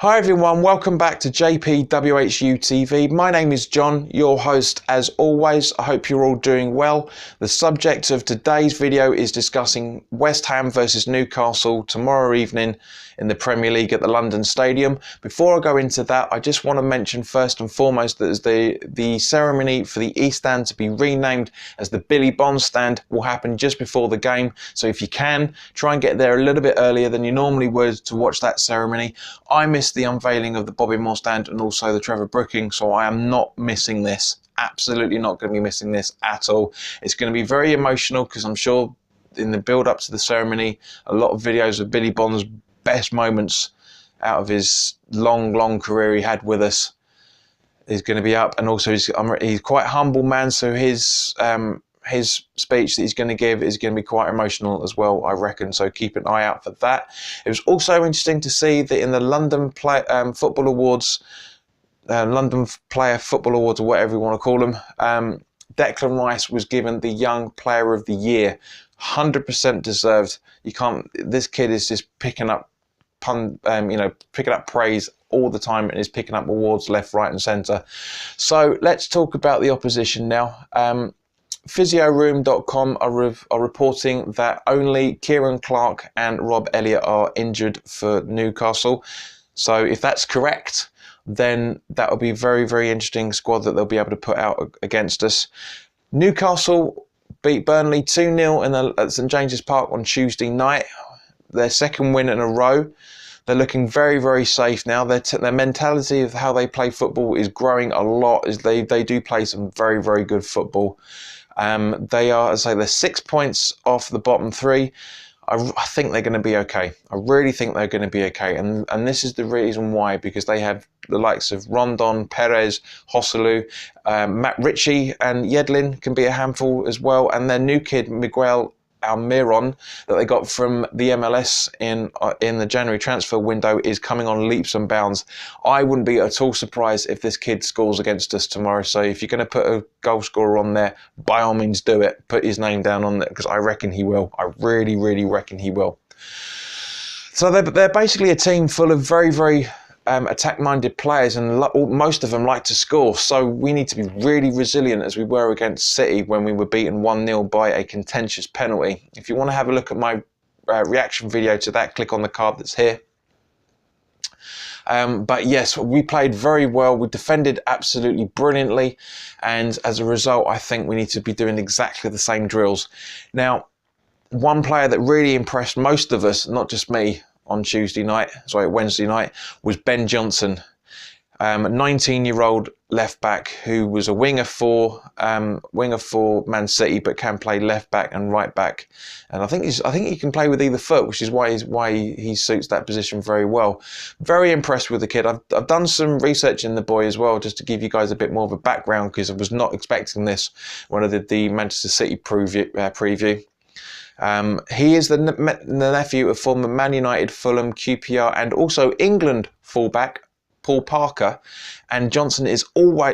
Hi everyone, welcome back to JPWHUTV. My name is John, your host as always. I hope you're all doing well. The subject of today's video is discussing West Ham versus Newcastle tomorrow evening in the Premier League at the London Stadium. Before I go into that, I just want to mention first and foremost that the ceremony for the East Stand to be renamed as the Billy Bonds Stand will happen just before the game. So if you can, try and get there a little bit earlier than you normally would to watch that ceremony. I missed the unveiling of the Bobby Moore stand and also the Trevor Brooking, so I am not missing this. Absolutely not going to be missing this at all. It's going to be very emotional because I'm sure in the build up to the ceremony, a lot of videos of Billy Bonds' best moments out of his long career he had with us is going to be up, and also he's quite a humble man, so his speech that he's going to give is going to be quite emotional as well, I reckon, so keep an eye out for that. It was also interesting to see that in the London Football Awards, London Player Football Awards, or whatever you want to call them, Declan Rice was given the Young Player of the Year. 100% deserved. You can't. This kid is just picking up picking up praise all the time and is picking up awards left, right, and centre. So let's talk about the opposition now. Physioroom.com are reporting that only Kieran Clark and Rob Elliott are injured for Newcastle. So if that's correct, then that will be a very interesting squad that they'll be able to put out against us. Newcastle beat Burnley 2-0 at St James's Park on Tuesday night. Their second win in a row. They're looking very safe now. Their mentality of how they play football is growing a lot, as they do play some very good football. They are, as I say, they're 6 points off the bottom three. I think they're going to be okay. I really think they're going to be okay. And this is the reason why, because they have the likes of Rondon, Perez, Joselu, Matt Ritchie and Yedlin can be a handful as well. And their new kid, Miguel Almiron, that they got from the MLS in the January transfer window, is coming on leaps and bounds. I wouldn't be at all surprised if this kid scores against us tomorrow. So if you're going to put a goal scorer on there, by all means do it. Put his name down on there, because I reckon he will. I really reckon he will. So they're basically a team full of very attack-minded players, and most of them like to score. So we need to be really resilient, as we were against City when we were beaten 1-0 by a contentious penalty. If you want to have a look at my reaction video to that, click on the card that's here. But yes, we played very well. We defended absolutely brilliantly, and as a result, I think we need to be doing exactly the same drills. Now, one player that really impressed most of us, not just me, on Wednesday night, was Ben Johnson, a 19-year-old left back who was a winger for Man City, but can play left back and right back, and I think he can play with either foot, which is why he suits that position very well. Very impressed with the kid. I've done some research in the boy as well, just to give you guys a bit more of a background, because I was not expecting this when I did the Manchester City preview. He is the nephew of former Man United, Fulham, QPR, and also England fullback Paul Parker, and Johnson is also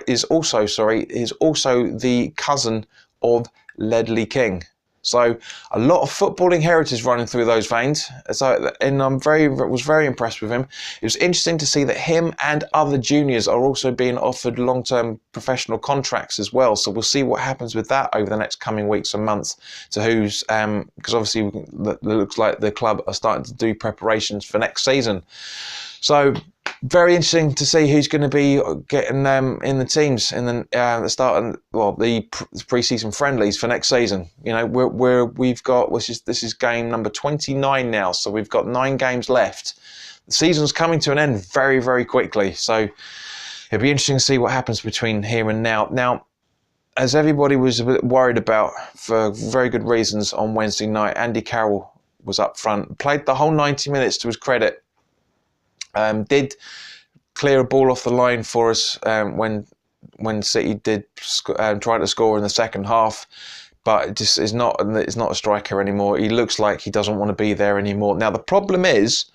the cousin of Ledley King. So a lot of footballing heritage running through those veins. And I was very impressed with him. It was interesting to see that him and other juniors are also being offered long-term professional contracts as well. So we'll see what happens with that over the next coming weeks and months. To who's because obviously it looks like the club are starting to do preparations for next season. So very interesting to see who's going to be getting in the teams in the start and the pre-season friendlies for next season. You know, we've got this is game number 29 now, so we've got 9 games left. The season's coming to an end very quickly, so it'll be interesting to see what happens between here and now. Now, as everybody was a bit worried about for very good reasons on Wednesday night, Andy Carroll was up front, played the whole 90 minutes to his credit. Did clear a ball off the line for us when City did try to score in the second half, but it just is not a striker anymore. He looks like he doesn't want to be there anymore. Now the problem is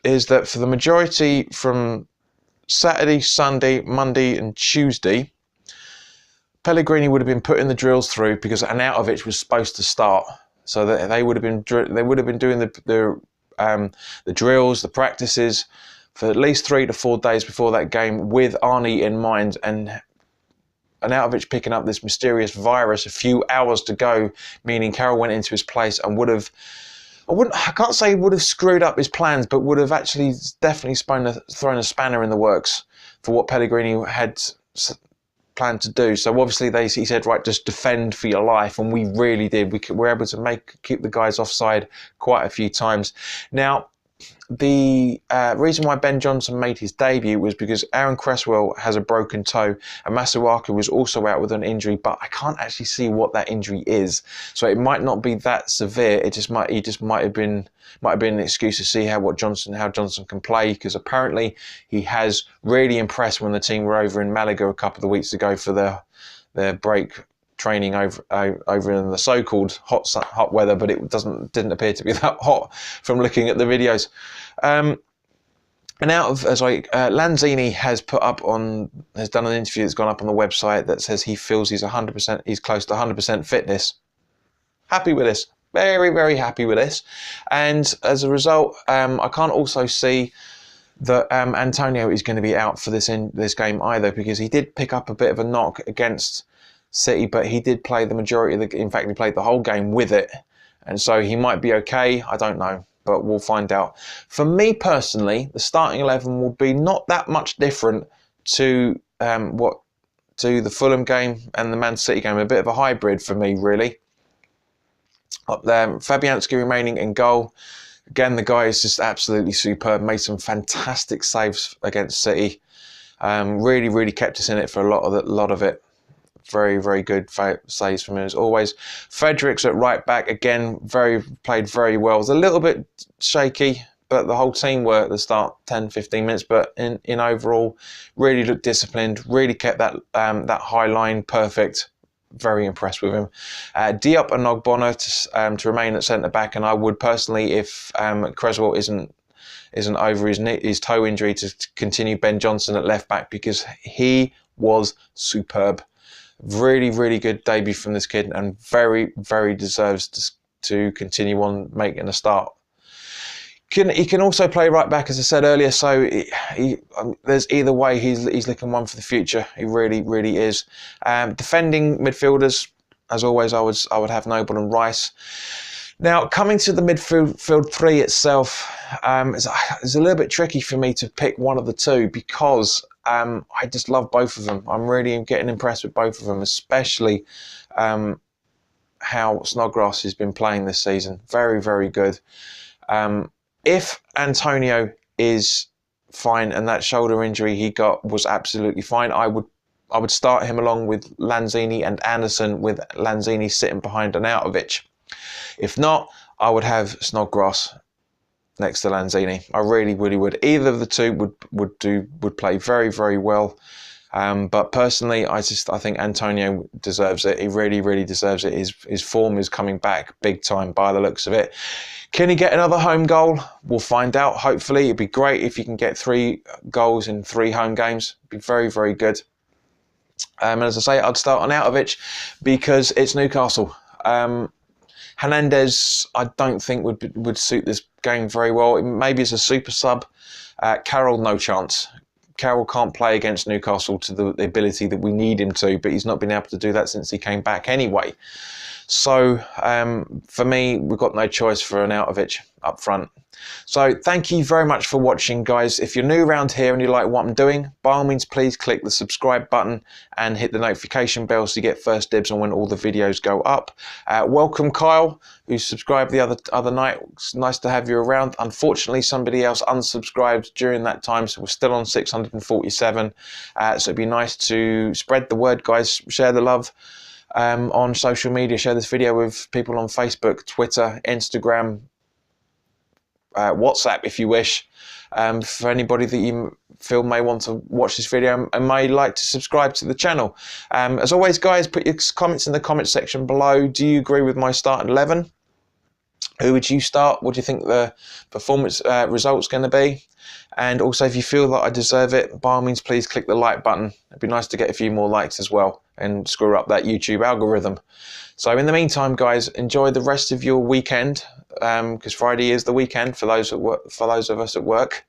that for the majority from Saturday, Sunday, Monday, and Tuesday, Pellegrini would have been putting the drills through because Arnautovic was supposed to start, so that they would have been doing the drills, the practices for at least 3 to 4 days before that game with Arnie in mind, and Arnautovic picking up this mysterious virus a few hours to go, meaning Carroll went into his place and would have, I can't say would have screwed up his plans, but would have actually definitely thrown a spanner in the works for what Pellegrini had planned to do. So obviously he said, right, just defend for your life, and we really did. We were able to keep the guys offside quite a few times. Now, the reason why Ben Johnson made his debut was because Aaron Cresswell has a broken toe, and Masuaku was also out with an injury, but I can't actually see what that injury is. So it might not be that severe. He just might have been an excuse to see how Johnson can play, because apparently he has really impressed when the team were over in Malaga a couple of weeks ago for their break training over in the so-called hot weather, but it didn't appear to be that hot from looking at the videos. And Lanzini has done an interview that's gone up on the website that says he feels he's close to 100% fitness. Happy with this, very, very happy with this, and as a result, I can't also see that Antonio is going to be out for this game either, because he did pick up a bit of a knock against City, but he did play the majority of in fact, he played the whole game with it, and so he might be okay. I don't know, but we'll find out. For me personally, the starting 11 will be not that much different to the Fulham game and the Man City game. A bit of a hybrid for me, really. Up there, Fabianski remaining in goal. Again, the guy is just absolutely superb. Made some fantastic saves against City. Really, really kept us in it for a lot of it. Very, very good saves from him as always. Fredericks at right back, again, played very well. It was a little bit shaky, but the whole team were at the start 10-15 minutes, but in overall really looked disciplined, really kept that high line perfect. Very impressed with him. Diop and Ogbonna to remain at centre back, and I would personally, if Cresswell isn't over his toe injury, to continue Ben Johnson at left back, because he was superb. Really, really good debut from this kid, and very, very deserves to continue on making a start. He can also play right back, as I said earlier, so there's either way, he's looking one for the future. He really, really is. Defending midfielders, as always, I would have Noble and Rice. Now, coming to the midfield three itself, it's a little bit tricky for me to pick one of the two, because I just love both of them. I'm really getting impressed with both of them, especially how Snodgrass has been playing this season. Very, very good. If Antonio is fine and that shoulder injury he got was absolutely fine, I would start him along with Lanzini and Anderson, with Lanzini sitting behind Arnautovic. If not, I would have Snodgrass next to Lanzini. I really, really would. Either of the two would play very, very well. But personally, I think Antonio deserves it. He really, really deserves it. His form is coming back big time by the looks of it. Can he get another home goal? We'll find out. Hopefully, it'd be great if you can get 3 goals in 3 home games. It'd be very, very good. And as I say, I'd start on Arnautovic because it's Newcastle. Hernandez, I don't think would suit this game very well. Maybe as a super sub. Carroll, no chance. Carroll can't play against Newcastle to the ability that we need him to, but he's not been able to do that since he came back anyway. So for me, we've got no choice for Arnautovic up front. So thank you very much for watching, guys. If you're new around here and you like what I'm doing, by all means, please click the subscribe button and hit the notification bell so you get first dibs on when all the videos go up. Welcome, Kyle, who subscribed the other night. It's nice to have you around. Unfortunately, somebody else unsubscribed during that time, so we're still on 647. So it'd be nice to spread the word, guys. Share the love on social media. Share this video with people on Facebook, Twitter, Instagram, WhatsApp if you wish, for anybody that you feel may want to watch this video and may like to subscribe to the channel. As always, guys, put your comments in the comment section below. Do you agree with my starting 11? Who would you start? What do you think the performance result's going to be? And also, if you feel that I deserve it, by all means, please click the like button. It'd be nice to get a few more likes as well and screw up that YouTube algorithm. So in the meantime, guys, enjoy the rest of your weekend, because Friday is the weekend for those of us at work.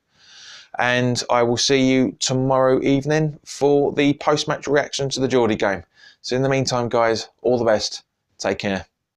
and I will see you tomorrow evening for the post-match reaction to the Geordie game. So in the meantime, guys, all the best. Take care.